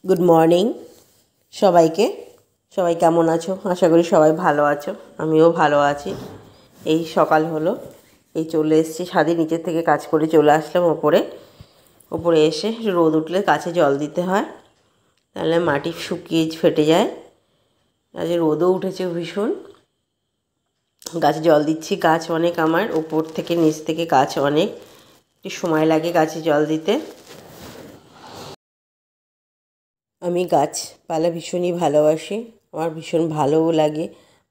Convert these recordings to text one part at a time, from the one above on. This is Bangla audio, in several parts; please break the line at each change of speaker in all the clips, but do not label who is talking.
গুড মর্নিং সবাইকে। সবাই কেমন আছো? আশা করি সবাই ভালো আছো, আমিও ভালো আছি। এই সকাল হলো, এই চলে এসেছি ছাদে, নিচের থেকে কাজ করে চলে আসলাম ওপরে এসে রোদ উঠলে গাছে জল দিতে হয়, তাহলে মাটি শুকিয়ে ফেটে যায়। আজ রোদও উঠেছে ভীষণ, গাছে জল দিচ্ছি। গাছ অনেক আমার, ওপর থেকে নিচ থেকে গাছ অনেক, একটু সময় লাগে গাছে জল দিতে। আমি গাছপালা ভীষণই ভালোবাসি, আমার ভীষণ ভালোও লাগে।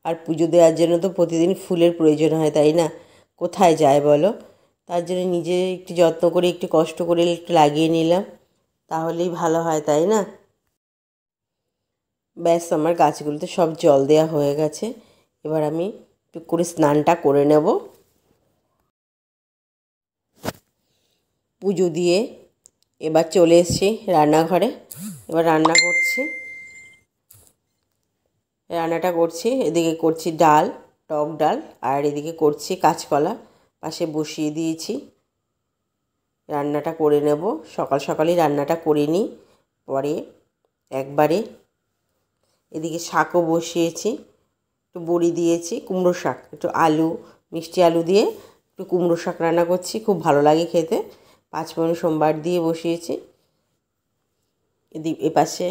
আর পুজো দেওয়ার জন্য তো প্রতিদিন ফুলের প্রয়োজন হয়, তাই না? কোথায় যায় বলো? তার জন্য নিজে একটু যত্ন করে একটু কষ্ট করে একটু লাগিয়ে নিলাম, তাহলেই ভালো হয়, তাই না? ব্যাস, আমার গাছগুলোতে সব জল দেওয়া হয়ে গেছে। এবার আমি একটু করে স্নানটা করে নেব। পুজো দিয়ে এবার চলে এসেছি রান্নাঘরে। এবার রান্নাটা করছি। এদিকে করছি ডাল, টক ডাল, আর এদিকে করছি কাঁচকলা পাশে বসিয়ে দিয়েছি। রান্নাটা করে নেব, সকাল সকালই রান্নাটা করে নিই, পরে একবারে। এদিকে শাকও বসিয়েছি, একটু বড়ি দিয়েছি, কুমড়ো শাক, একটু আলু, মিষ্টি আলু দিয়ে একটু কুমড়ো শাক রান্না করছি, খুব ভালো লাগে খেতে। 5 ফোড়ন সোমবার দিয়ে বসিয়েছি। এপাশে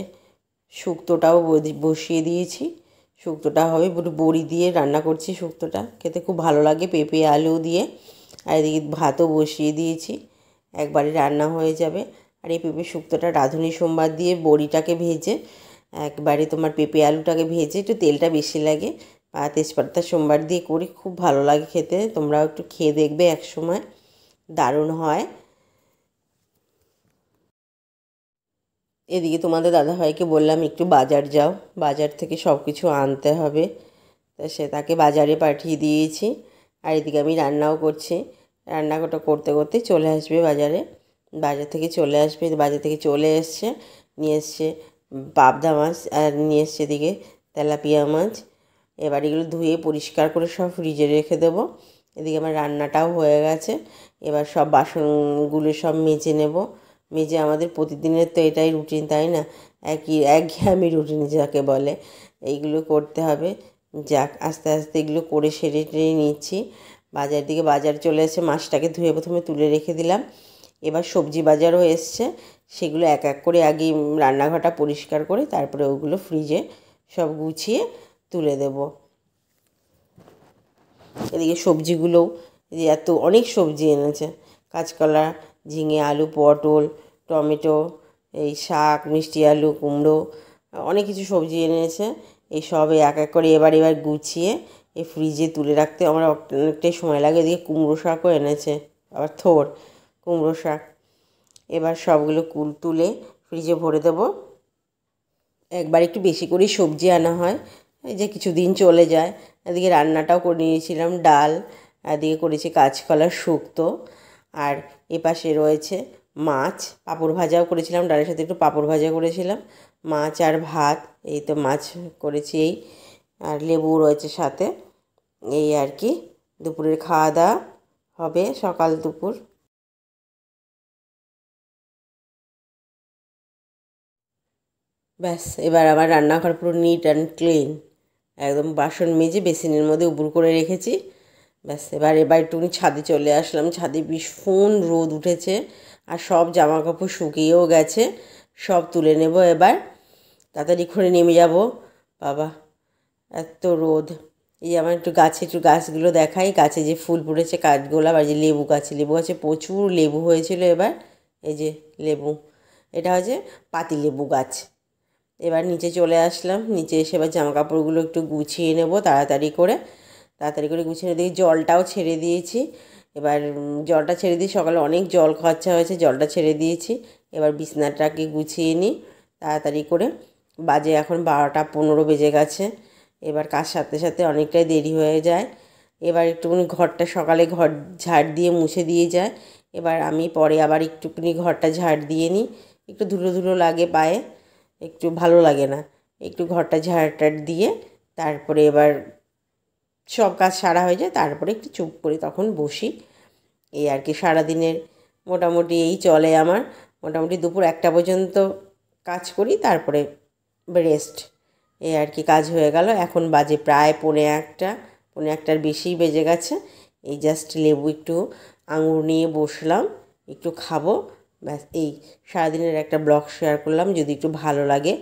শুক্তোটাও বসিয়ে দিয়েছি, শুক্তোটা হবে, একটু বড়ি দিয়ে রান্না করছি। শুক্তোটা খেতে খুব ভালো লাগে পেঁপে আলু দিয়ে। আর এদিকে ভাতও বসিয়ে দিয়েছি, একবারে রান্না হয়ে যাবে। আর এই পেঁপে শুক্তোটা রাঁধুনি সোমবার দিয়ে বড়িটাকে ভেজে, একবারে তোমার পেঁপে আলুটাকে ভেজে একটু তেলটা বেশি লাগে, আর তেজপাতা সোমবার দিয়ে করি, খুব ভালো লাগে খেতে। তোমরাও একটু খেয়ে দেখবে এক সময়, দারুণ হয়। এদিকে তোমাদের দাদাভাইকে বললাম একটু বাজার যাও, বাজার থেকে সব কিছু আনতে হবে, তা সে তাকে বাজারে পাঠিয়ে দিয়েছি। আর এদিকে আমি রান্নাও করছি, রান্নাটা করতে করতে চলে আসবে বাজারে, বাজার থেকে চলে আসবে। বাজার থেকে চলে এসছে, নিয়ে এসছে পাবদা মাছ, আর নিয়ে এসছে এদিকে তেলাপিয়া মাছ। এবার এগুলো ধুয়ে পরিষ্কার করে সব ফ্রিজে রেখে দেবো। এদিকে আমার রান্নাটাও হয়ে গেছে। এবার সব বাসনগুলো সব মেজে নেব। মেজে, আমাদের প্রতিদিনের তো এটাই রুটিন, তাই না? একঘেয়েমি রুটিন যাকে বলে, এইগুলো করতে হবে। যাক, আস্তে আস্তে এগুলো করে সেরে টেরে নিচ্ছি। বাজার চলে এসে মাছটাকে ধুয়ে প্রথমে তুলে রেখে দিলাম। এবার সবজি বাজারও এসছে, সেগুলো এক এক করে আগে রান্নাঘরটা পরিষ্কার করে তারপরে ওগুলো ফ্রিজে সব গুছিয়ে তুলে দেব। এদিকে সবজিগুলোও, এত অনেক সবজি এনেছে, কাঁচকলা, ঝিঙে, আলু, পটল, টমেটো, এই শাক, মিষ্টি আলু, কুমড়ো, অনেক কিছু সবজি এনেছে। এই সব এক এক করে এবার গুছিয়ে এই ফ্রিজে তুলে রাখতে আমার অনেকটাই সময় লাগে। এদিকে কুমড়ো শাকও এনেছে, আবার কুমড়ো শাক। এবার সবগুলো তুলে ফ্রিজে ভরে দেবো। একবার একটু বেশি করেই সবজি আনা হয়, এই যে কিছুদিন চলে যায়। এদিকে রান্নাটাও করে নিয়েছিলাম, ডাল, এদিকে করেছি কাঁচকলার শুক্তো, আর এপাশে রয়েছে মাছ, পাঁপড় ভাজাও করেছিলাম, ডালের সাথে একটু পাঁপড় ভাজা করেছিলাম, মাছ আর ভাত। এই তো মাছ করেছি, এই আর লেবু রয়েছে সাথে। এই আর কি দুপুরের খাওয়া দাওয়া হবে, সকাল দুপুর। ব্যাস, এবার আমার রান্নাঘর পুরো নিট অ্যান্ড ক্লিন, একদম বাসন মেজে বেসিনের মধ্যে উপুর করে রেখেছি। ব্যাস, এবার একটুখানি ছাদে চলে আসলাম। ছাদে ভীষণ রোদ উঠেছে, আর সব জামা কাপড় শুকিয়েও গেছে, সব তুলে নেব এবার, তাড়াতাড়ি করে নেমে যাব। বাবা, এত রোদ! এই আমার একটু গাছগুলো দেখাই, গাছে যে ফুল ফুটেছে কাঠগোলাপ, আর যে লেবু গাছে প্রচুর লেবু হয়েছিল এবার। এই যে লেবু, এটা হচ্ছে পাতিলেবু গাছ। এবার নিচে চলে আসলাম, নিচে এসে এবার জামা কাপড়গুলো একটু গুছিয়ে নেব তাড়াতাড়ি করে গুছিয়ে দিয়ে জলটাও ছেড়ে দিয়েছি। এবার জলটা ছেড়ে দিয়ে, সকালে অনেক জল খরচা হয়েছে, জলটা ছেড়ে দিয়েছি। এবার বিছনাটাকে গুছিয়ে নিই তাড়াতাড়ি করে। বাজে এখন 12টা 15 বেজে গেছে। এবার কাজ সাথে সাথে অনেকটাই দেরি হয়ে যায়। এবার একটুখানি সকালে ঘর ঝাড় দিয়ে মুছে দিয়ে যায়। এবার আমি পরে আবার একটুখানি ঘরটা ঝাড় দিয়ে নিই, একটু ধুলো ধুলো লাগে পায়ে, একটু ভালো লাগে না, একটু ঘরটা ঝাড় দিয়ে তারপরে এবার সব কাজ সারা হয়ে যায়, তারপরে একটু চুপ করে তখন বসি। এই আর কি সারাদিনের মোটামুটি এই চলে আমার। মোটামুটি দুপুর 1টা পর্যন্ত কাজ করি, তারপরে রেস্ট। এই আর কি, কাজ হয়ে গেল। এখন বাজে প্রায় 1:45, 1:45-র বেশিই বেজে গেছে। এই জাস্ট লেবু একটু আঙুর নিয়ে বসলাম, একটু খাবো, ব্যাস। এই সারাদিনের একটা ব্লগ শেয়ার করলাম, যদি একটু ভালো লাগে